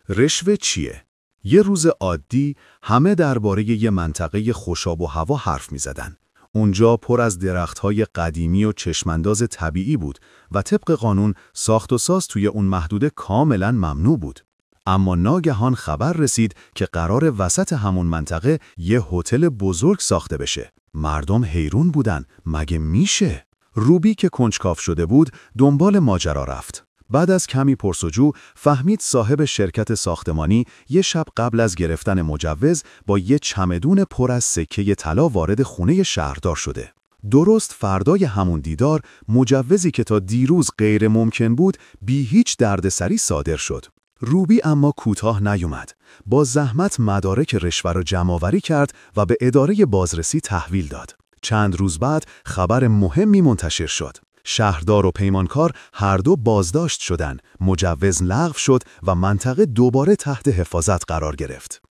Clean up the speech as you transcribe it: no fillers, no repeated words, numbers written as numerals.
رشوه چیه؟ یه روز عادی همه درباره یه منطقه خوشاب و هوا حرف می‌زدن. اونجا پر از درخت‌های قدیمی و چشمانداز طبیعی بود و طبق قانون ساخت و ساز توی اون محدوده کاملاً ممنوع بود. اما ناگهان خبر رسید که قرار وسط همون منطقه یه هتل بزرگ ساخته بشه. مردم حیرون بودن، مگه میشه؟ روبی که کنجکاو شده بود دنبال ماجرا رفت. بعد از کمی پرسجو فهمید صاحب شرکت ساختمانی یه شب قبل از گرفتن مجوز با یه چمدون پر از سکه طلا وارد خونه شهردار شده. درست فردای همون دیدار مجوزی که تا دیروز غیر ممکن بود بی هیچ دردسری صادر شد. روبی اما کوتاه نیومد. با زحمت مدارک رشوه رو جمع‌آوری کرد و به اداره بازرسی تحویل داد. چند روز بعد خبر مهمی منتشر شد. شهردار و پیمانکار هر دو بازداشت شدند، مجوز لغو شد و منطقه دوباره تحت حفاظت قرار گرفت.